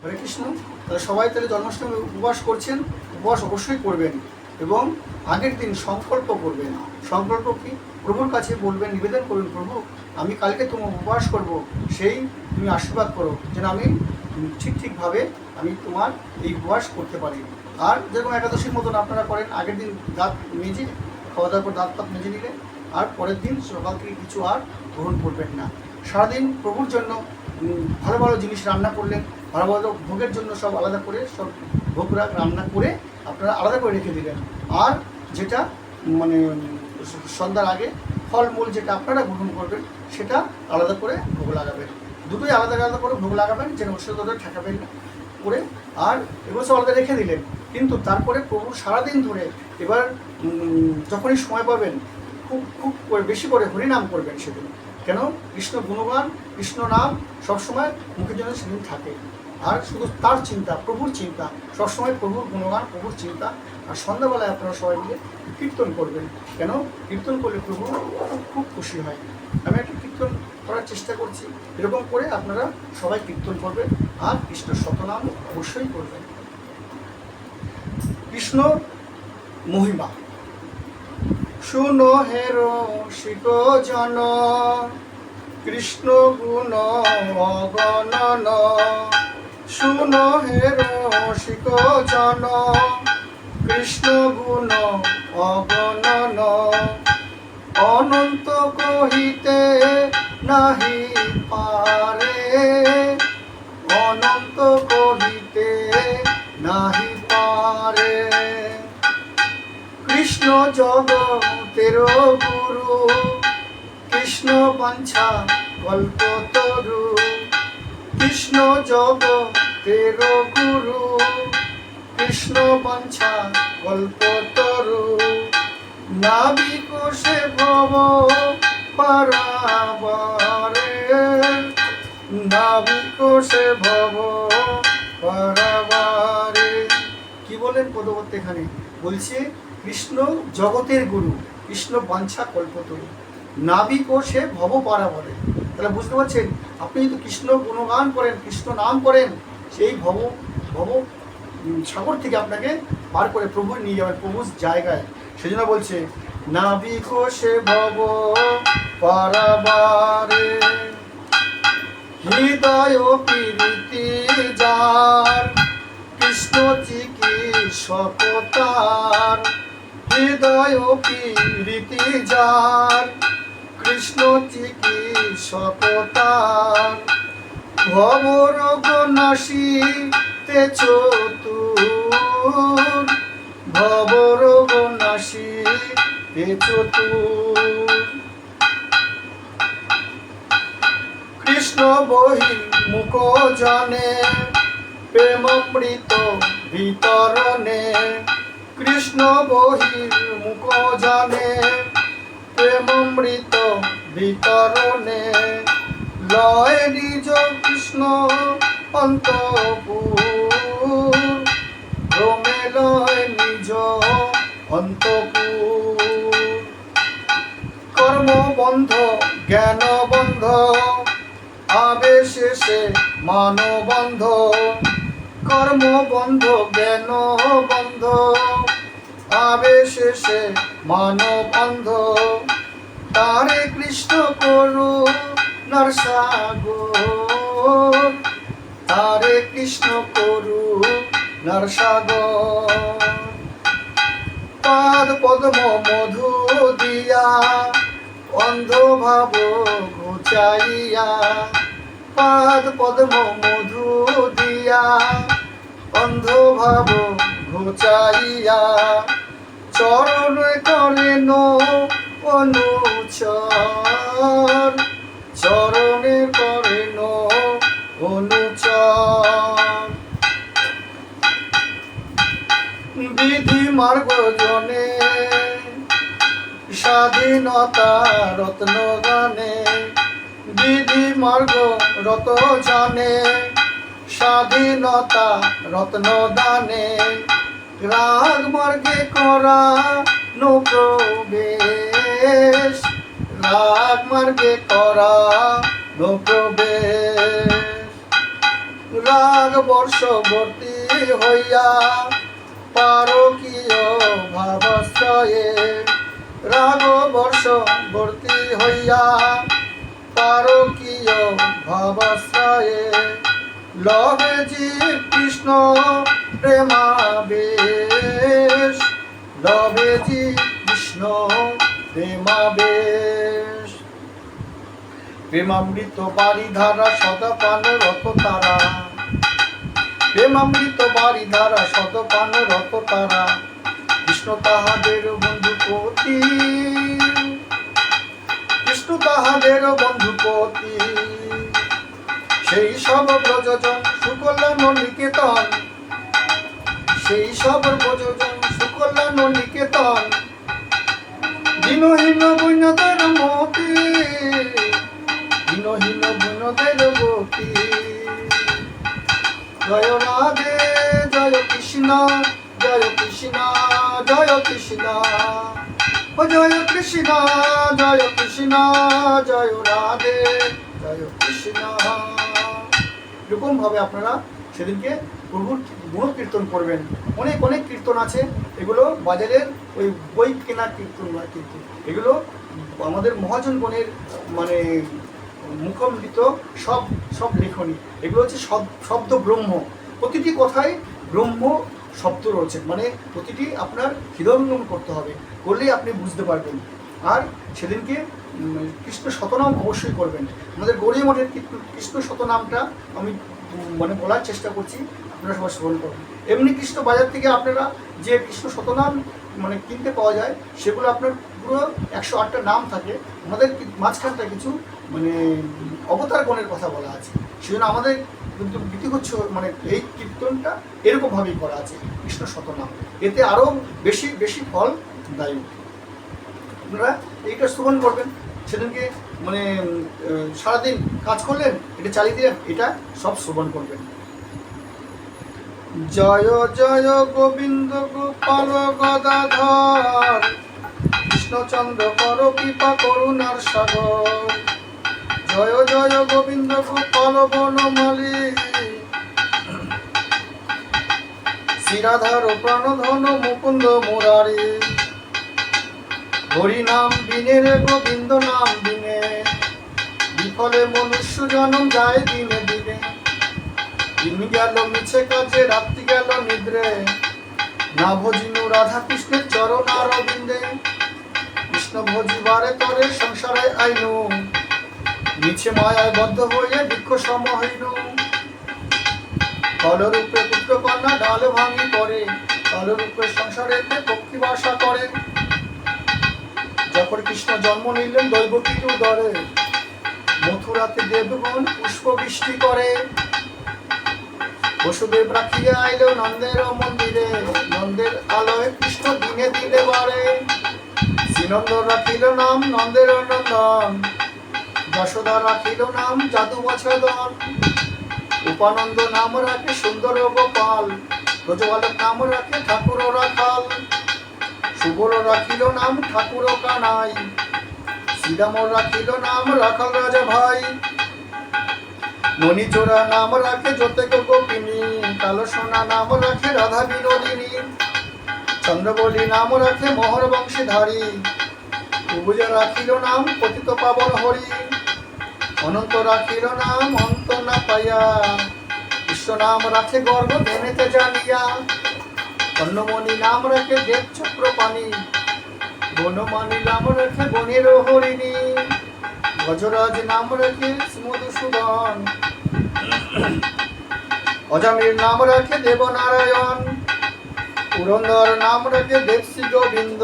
হরে কৃষ্ণ। তাহলে সবাই তাহলে জন্মাষ্টমী উপবাস করছেন, উপবাস অবশ্যই করবেন এবং আগের দিন সংকল্প করবেন। সংকল্প কি? প্রভুর কাছে বলবেন, নিবেদন করবেন, প্রভু আমি কালকে তোমার উপবাস করব, সেই তুমি আশীর্বাদ করো যেন আমি ঠিকভাবে আমি তোমার এই উপবাস করতে পারি। আর যেরকম একাদশীর মতন আপনারা করেন, আগের দিন দাঁত মেজে খাওয়া দাওয়ার পর দাঁত মেজে নিলেন, আর পরের দিন সকাল থেকে কিছু আর গ্রহণ করবেন না। সারাদিন প্রভুর জন্য ভালো ভালো জিনিস রান্না করলেন, ভালো ভালো ভোগের জন্য সব আলাদা করে সব ভোগ রান্না করে আপনারা আলাদা করে রেখে দিলেন। আর যেটা মানে সন্ধ্যার আগে ফলমূল যেটা আপনারা গ্রহণ করবেন সেটা আলাদা করে ভোগ লাগাবেন। দুটোই আলাদা আলাদা করে ভোগ লাগাবেন, যেন ওষুধ ঠেকাবেন করে। আর এগুলো সব আলাদা রেখে দিলেন। কিন্তু তারপরে প্রভু সারাদিন ধরে এবার যখনই সময় পাবেন খুব খুব বেশি করে হরিনাম করবেন সেদিন। কেন? কৃষ্ণ গুণগান, কৃষ্ণ নাম সবসময় মুখের জন্য সেদিন থাকে। আর শুধু তার চিন্তা, প্রভুর চিন্তা, সবসময় প্রভুর গুণগান, প্রভুর চিন্তা। আর সন্ধ্যাবেলায় আপনারা সবাই মিলে কীর্তন করবেন। কেন? কীর্তন করলে প্রভু খুব খুব খুশি হয়। আমি একটা কীর্তন করার চেষ্টা করছি, এরকম করে আপনারা সবাই কীর্তন করবেন আর কৃষ্ণ শতনাম অবশ্যই করবেন। কৃষ্ণ মহিমা শুনো হে রসিক জন, কৃষ্ণ গুণ অগণন। শুনো হে রসিক জন, কৃষ্ণ গুণ অগণন। অনন্ত কহিতে নাহি পারে, অনন্ত কহিতে নাহি পারে। কৃষ্ণ জগতের গুরু, কৃষ্ণ বাঞ্ছা কল্পতরু। কৃষ্ণ জগতের গুরু, কৃষ্ণ বাঞ্ছা কল্পতরু। নাবিক সে ভব পারাবারে, নাবিক সে ভব পারাবারে। কি বলেন পদবর্তী এখানে? বলছে কৃষ্ণ জগতের গুরু, কৃষ্ণ বাঞ্ছা কল্পতরু, নাবিক ও সে ভব পারাবারে। তাহলে বুঝতে পারছেন, আপনি যদি কৃষ্ণ গুণগান করেন, কৃষ্ণ নাম করেন, সেই ভব সাগর থেকে আপনাকে পার করে প্রভু নিয়ে যাবেন, প্রভুর জায়গায়। সেজন্য বলছে নাবিক ও সে ভব পারাবারে। হৃদয় প্রীতি যার, কৃষ্ণ চিকিৎসকতার। হৃদয় প্রীতি যার, কৃষ্ণ চিকিৎসকতার। ভবরোগ নাশিতে চতুর, ভবরোগ নাশিতে চতুর। কৃষ্ণ বহির্মুখ জানে, প্রেমামৃত বিতরণে। কৃষ্ণ বহির্মুখ জানে, প্রেমামৃত বিতরণে। লয় নিজ কৃষ্ণ অন্তপুর, রমে লয় নিজ অন্তপুর। কর্মবন্ধ জ্ঞানবন্ধ, আবেশেষে মানবন্ধ। কর্মবন্ধ জ্ঞানবন্ধ, আবেশেষে মানবন্ধ। তারে কৃষ্ণ করুণার সাগর, তারে কৃষ্ণ করুণার সাগর। পাদ পদ্ম মধু দিয়া, অন্ধ ভাব ঘুচাইয়া। পাদ পদ্ম মধু দিয়া, অন্ধ ভাব ঘুচাইয়া। চরণ করেন অনুচর, চরণে করেন অনুচর। বিধি মার্গ জনে, স্বাধীনতা রত্ন গানে। বিধি মার্গ রত জানে, স্বাধীনতা রত্ন দানে। রাগ মার্গে করা প্রবেশ, রাগ মার্গে করা প্রবেশ। রাগ বর্ষবর্তী হইয়া পারকীয় ভাবাশ্রয়ে, রাগ বর্ষবর্তী হইয়া পারকীয় ভাবাশ্রয়ে, লবে জীব কৃষ্ণ প্রেমাবেশ, লবে জীব কৃষ্ণ প্রেমাবেশ। প্রেমামৃত বারিধারা সদাপান রত তারা, প্রেমামৃত বারিধারা সদাপান রত তারা, কৃষ্ণ তাহাদের বন্ধুপতি, কৃষ্ণ তাহাদের বন্ধুপতি। সেই সব ব্রজজন সুকল্যাণ নিকেতন, সেই সব ব্রজজন সুকল্যাণ নিকেতন, দিনহীন বৈন্যদের মতি, দিনহীন বৈন্যদের গতি। জয় রাধে জয় কৃষ্ণ, জয় কৃষ্ণ জয় কৃষ্ণ, ও জয় কৃষ্ণ জয় কৃষ্ণ, জয় রাধে জয় কৃষ্ণ। এরকম ভাবে আপনারা সেদিনকে প্রভুর গুণ কীর্তন করবেন। অনেক অনেক কীর্তন আছে, এগুলো বাজারের ওই বই কেনার কীর্তন নয়, কিন্তু এগুলো আমাদের মহাজনগণের মানে মুখমৃত সব সব লেখনী। এগুলো হচ্ছে শব্দ ব্রহ্ম, প্রতিটি কথায় ব্রহ্ম শব্দ রয়েছে, মানে প্রতিটি আপনার হৃদয়ঙ্গম করতে হবে, করলেই আপনি বুঝতে পারবেন। আর সেদিনকে কৃষ্ণ শতনাম অবশ্যই করবেন। আমাদের গৌরী মঠের কৃষ্ণ শতনামটা আমি মানে বলার চেষ্টা করছি, আপনারা সবাই স্মরণ করবেন। এমনি কৃষ্ণ বাজার থেকে আপনারা যে কৃষ্ণ শতনাম মানে কিনতে পাওয়া যায়, সেগুলো আপনার পুরো 108টা নাম থাকে, আমাদের মাঝখানটা কিছু মানে অবতার গণের কথা বলা আছে। সেজন্য আমাদের কিন্তু গীতিগুচ্ছ মানে এই কীর্তনটা এরকমভাবেই করা আছে কৃষ্ণ শতনাম, এতে আরও বেশি বেশি ফল দায়ী। আপনারা এইটা শ্রবণ করবেন, সেদিনকে মানে সারাদিন কাজ করলেন, এটা চালিয়ে দিলেন, এটা সব শ্রবণ করবেন। জয় জয় গোবিন্দ গোপাল গদাধর, কৃষ্ণচন্দ্র কর কৃপা করুণার সাগর। জয় জয় গোবিন্দ গোপাল বনমালী, শ্রীরাধার প্রাণধন মুকুন্দ মুরারি। হরি নাম বিনে রে গোবিন্দ নাম বিনে, বিফলে মনুষ্য জন্ম যায় দিনে দিনে। দিন গেল মিছে কাজে, রাত্রি গেল নিদ্রে, না ভজিনু রাধা কৃষ্ণের চরণ অরবিন্দে। কৃষ্ণ ভজিবারে তরে সংসারে আইনু, মিছে মায়ায় বদ্ধ হয়ে বৃক্ষ সম হইনু। ফলরূপে পুত্র কন্যা ডাল ভাঙি পড়ে, ফলরূপে সংসারেতে পক্ষী বাসা করে। যখন কৃষ্ণ জন্ম নিলেন দৈবকীর উদরে, মথুরাতে দেবগণ পুষ্প বৃষ্টি করে। বসুদেব রাখিয়া আইল নন্দের মন্দিরে, নন্দের আলোয় কৃষ্ণ দিনে দিনে বাড়ে। শ্রীনন্দ রাখিল নাম নন্দের নন্দন, যশোদা রাখিল নাম যাদু বছদন। উপানন্দ নাম রাখে সুন্দর গোপাল, ব্রজবালক নাম রাখে ঠাকুর রাখাল। সুবল রাখিল নাম ঠাকুর কানাই, শ্রীরাম রাখিল নাম রাখাল রাজা ভাই। মণিচোরা নাম রাখে যতেক গোপিনী, কালো সোনা নাম রাখে রাধা বিনোদিনী। চন্দ্রবলী নাম রাখে মোহর বংশীধারী, পূজা রাখিল নাম পতিত পাবন হরি। অনন্ত রাখিল নাম অন্ত না পাইয়া, বিশ্ব নাম রাখে গর্ব ধেনেতে জানিয়া। কর্ণমণি নাম রাখে দেব চক্র পানি, বনমানি নাম রাখে বনের হরিণী। গজরাজ নাম রাখে মধুসূদন, অজামির নাম রাখে দেবনারায়ণ। পুরন্দর নাম রাখে দেবশ্রী গোবিন্দ,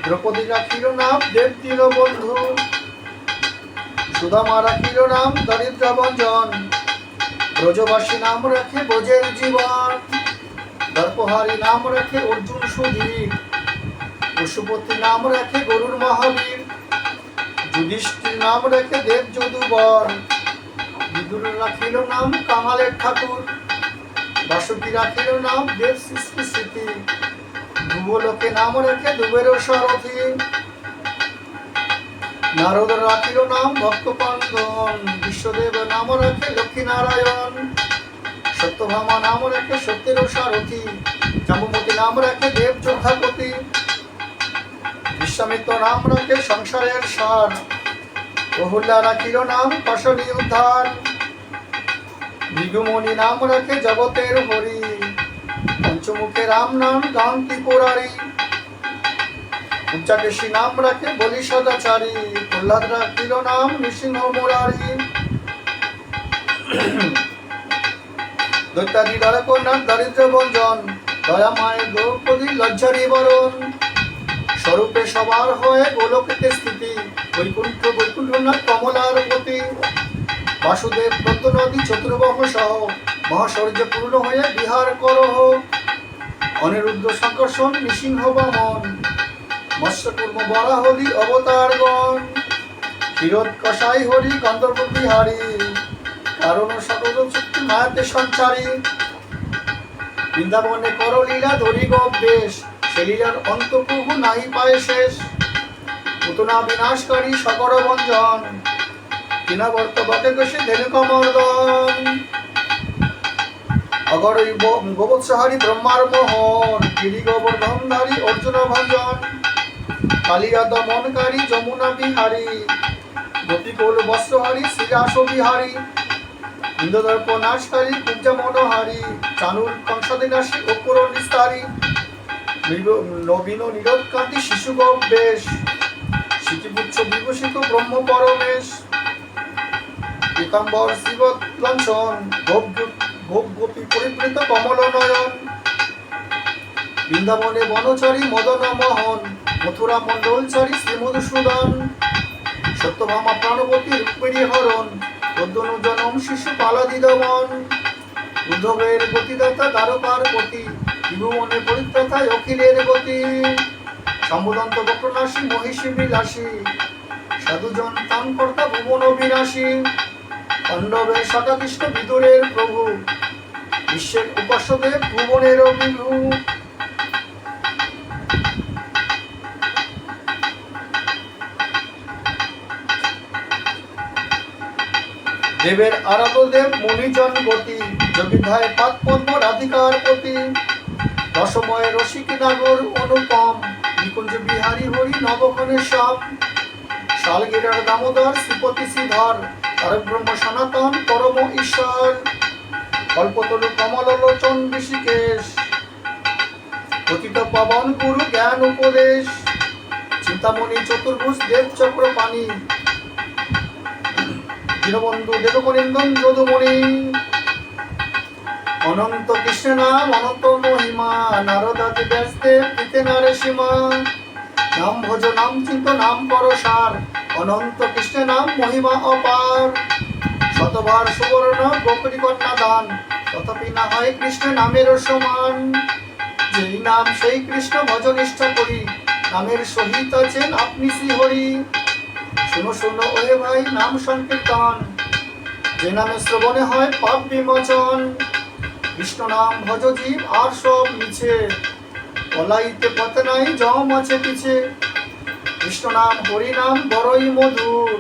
দ্রৌপদী রাখিল নাম দেব দীনবন্ধু। সুদামা রাখিল নাম দরিদ্র ভঞ্জন, ব্রজবাসী নাম রাখে ব্রজের জীবন। দর্পহারী নাম রাখে অর্জুন সুধীর, পশুপতি নাম রাখে গরুর মহাবীর। যুধিষ্ঠির নাম রাখে দেব যদুবর, বিদুর রাখিল নাম কাঙালের ঠাকুর। বাসুকী রাখিল নাম দেব সৃষ্টি স্মৃতি, ধ্রুবলোকে নাম রাখে দুবের সারথী। নারদ রাখিল নাম ভক্তপান্দন, বিশ্বদেব নাম রাখে লক্ষ্মী নারায়ণ। সত্যভামা নাম রাখে সত্যের সারথি, জাম্বুমতি নাম রাখে দেব যোদ্ধাপতি, বিশ্বামিত্র নাম রাখে সংসারের সার, প্রহুল্লা রাখিল নাম পাশনি উদ্ধার, ভৃগুমণি নাম রাখে জগতের হরি, পঞ্চমুখে রাম নাম গান ত্রিপুরারি, উচ্চাকেশী নাম রাখে বলি সদাচারী, প্রহ্লাদ রাখিল নাম নৃসিংহ মুরারি, দৈত্যাদি দ্বারকন্যার দারিদ্র বঞ্জন, দয়া মায়ের দ্রৌপদী লজ্জা নিবারণ, স্বরূপে সবার হয়ে গোলকেতে স্থিতি, বৈকুণ্ঠ বৈকুণ্ঠনাথ কমলার পতি, বাসুদেব প্রদ্য নদী চতুর্বাহ সহ মহাশৌর্য পূর্ণ হয়ে বিহার করহ, অনিরুদ্ধ সংকর্ষণ নৃসিংহ বামন, মৎস্যকুর্ম বরাহদি অবতারগণ, ক্ষীরোদ কসাই হরি গন্ধর্ব বিহারী, কারণ সকল শক্তি মায়াতে সঞ্চারী, বৃন্দাবনে করলীলা ধরি বেশ, সে লীলার অন্ত প্রভু নাহি পায় শেষ, পুতনা বিনাশকারী সকর ভঞ্জন, কিনাবর্ত বকে কষে ধেনু কমর্দন, অগরই গোবৎসহারী ব্রহ্মার মোহন, গিরি গোবর্ধনধারী অর্জুন ভঞ্জন, কালিয়া দমনকারী যমুনা বিহারী, গোপীকুল বস্ত্রহারী শ্রীরাস বিহারী, ইন্দ্রদর্প নাশকারী কুব্জা মনোহারী, চানুর কংসাদিনাশী অপুর নিস্তারী, নবীন নীরবকান্তি শিশু বেশ, শিখিপুচ্ছ বিভূষিত ব্রহ্ম পরমেশ, পীতাম্বর শিবত লঞ্চন, গোপ গোপী পরিবৃত কমল নয়ন, বৃন্দাবনে বনচারী মদন মোহন, মথুরা মণ্ডলচারী শ্রীমধুসূদন, সত্যভামা প্রাণবতী রুক্মিণী হরণ, পদ্মনু জনম শিশু পালাদি দমন, উদ্ধবের গতিদাতা দ্বারকার পতি, ত্রিভুবনে পরিত্রাতায় অখিলের গতি, সম্বোদন্ত বক্রনাশী মহিষী বিলাসী, সাধুজন তানকর্তা ভুবন বিনাশী, পাণ্ডবের সটাকৃষ্ণ বিদুরের প্রভু, বিশ্বের উপাস্যদেব ভুবনের বিভু, দেবের আরাধ্য দেব মুনিজন গতি, যোগীধায় পাত পদ্ম রাধিকার পতি, রসময় রসিক নাগর অনুপম, নিকুঞ্জ বিহারী হরি নবঘনের শ্যাম, শালগিরার দামোদর শ্রীপতি শ্রীধর, তারক ব্রহ্ম সনাতন পরম ঈশ্বর, কল্পতরু কমল লোচন ঋষিকেশ, পতিত পাবন গুরু জ্ঞান উপদেশ, চিন্তামণি চতুর্ভুজ দেব চক্রপাণি, দীনবন্ধু দেবকনিন্দন যদুমণি, অনন্ত কৃষ্ণ নাম অনন্ত মহিমা, নারদাদি ব্যাসদেব পিতে নারসীমা, নাম ভজ নাম চিন্ত নাম পরসার, অনন্ত কৃষ্ণ নাম মহিমা অপার, শতবার সুবর্ণ গোপরী কন্যা দান, তথাপি না হয় কৃষ্ণ নামের সমান, যেই নাম সেই কৃষ্ণ ভজ নিষ্ঠা করি, নামের সহিত আছেন আপনি শ্রীহরি, শুনো শুনো ওহে ভাই নাম সংকীর্তন, যে নামে শ্রবণে হয় পাপ বিমোচন, কৃষ্ণ নাম ভজ জীব আর সব মিছে, পলাইতে পথে নাই জম আছে পিছে, কৃষ্ণ নাম হরি নাম বড়ই মধুর,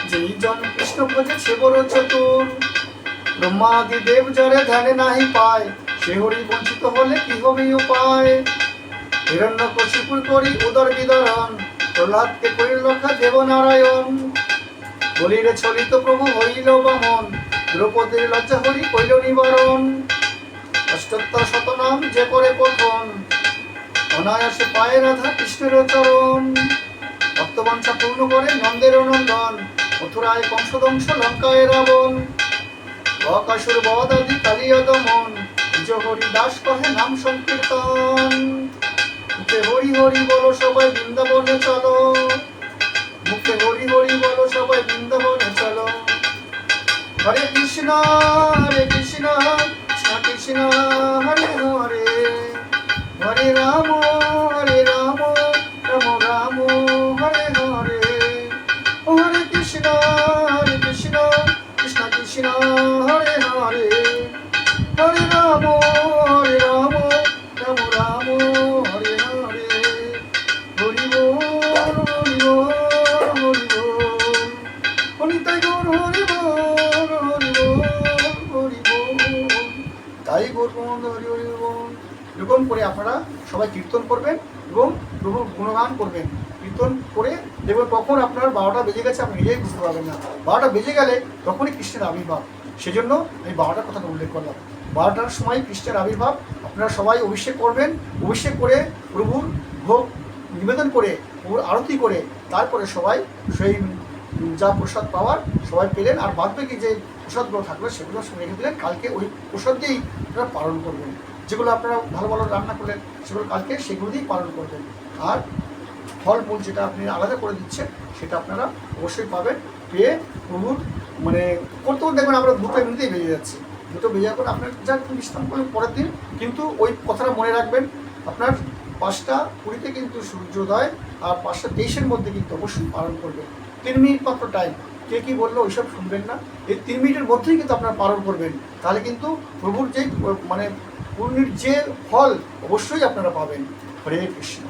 যেই জন কৃষ্ণ ভজে সে বড় চতুর, ব্রহ্মাদি দেব যারে ধ্যানে নাহি পায়, সে হরি বঞ্চিত হলে কি হবে উপায়, হিরণ্যকশিপুর করি উদর বিদরণ, প্রহ্লাদকে করিল রক্ষা দেবনারায়ণ, বলিরে চলিত প্রভু হইল বামন, দ্রৌপদীর লজ্জা হরি কইল নিবারণ, অষ্টোত্তর শতনাম যে করে পঠন, অনায়াসে পায়ে রাধা কৃষ্ণের চরণ, ভক্তবাঞ্ছা পূর্ণ করে নন্দের নন্দন, মথুরায় কংসদংশ লঙ্কায় রাবণ, বকাসুর বধ আদি কালিয়া দমন, নিজ হরি দাস কহে নাম সংকীর্তন, মুখে হরি হরি বলো সবাই বৃন্দাবনে চলো, মুখে হরি হরি বলো সবাই বৃন্দাবনে চলো, হরে কৃষ্ণ কৃষ্ণ কৃষ্ণ হরে হরে, হরে রাম রাম রাম হরে হরে, হরে কৃষ্ণ কৃষ্ণ কৃষ্ণ হরে হরে, হরে রাম রাম রাম হরে হরে, হরি বল হরি বল হরি বল, হরি তাই গৌর হরি বল হরি বল হরি বল। তাই গৌরবন্দ হরি হরি বল। এরকম করে আপনারা সবাই কীর্তন করবেন এবং প্রভুর গুণগান করবেন। কীর্তন করে দেখবেন কখন আপনার 12টা বেজে গেছে আপনি নিজেই বুঝতে পারবেন না। 12টা বেজে গেলে তখনই কৃষ্ণের আবির্ভাব। সেজন্য আমি 12টার কথাটা উল্লেখ করলাম। 12টার সময় কৃষ্ণের আবির্ভাব। আপনারা সবাই অভিষেক করবেন। অভিষেক করে প্রভুর ভোগ নিবেদন করে, প্রভুর আরতি করে, তারপরে সবাই সেই যা প্রসাদ পাওয়ার সবাই পেলেন। আর বাদ বাকি যে প্রসাদগুলো থাকলো সেগুলো রেখে দিলেন। কালকে ওই প্রসাদ দিয়েই আপনারা পালন করবেন। যেগুলো আপনারা ভালো ভালো রান্না করলেন সেগুলো কালকে সেগুলো দিয়েই পালন করবেন। আর ফলমূল যেটা আপনি আলাদা করে দিচ্ছেন সেটা আপনারা অবশ্যই পাবেন। পেয়ে প্রভুর মানে করতেও দেখবেন আমরা 2টো এমনিতেই বেজে যাচ্ছে। 2টো বেজে যাওয়ার পর আপনার যা বিশ্রাম করলেন পরের দিন। কিন্তু ওই কথাটা মনে রাখবেন, আপনার 5টা 20-তে কিন্তু সূর্যোদয় আর 5টা 23-এর মধ্যে কিন্তু অবশ্যই পালন করবেন। 3 মিনিট মাত্র টাইম। কে কী বললো ওইসব শুনবেন না। এই 3 মিনিটের মধ্যেই কিন্তু আপনারা পালন করবেন। তাহলে কিন্তু প্রভুর যে মানে পূর্ণির যে ফল অবশ্যই আপনারা পাবেন। হরে কৃষ্ণ।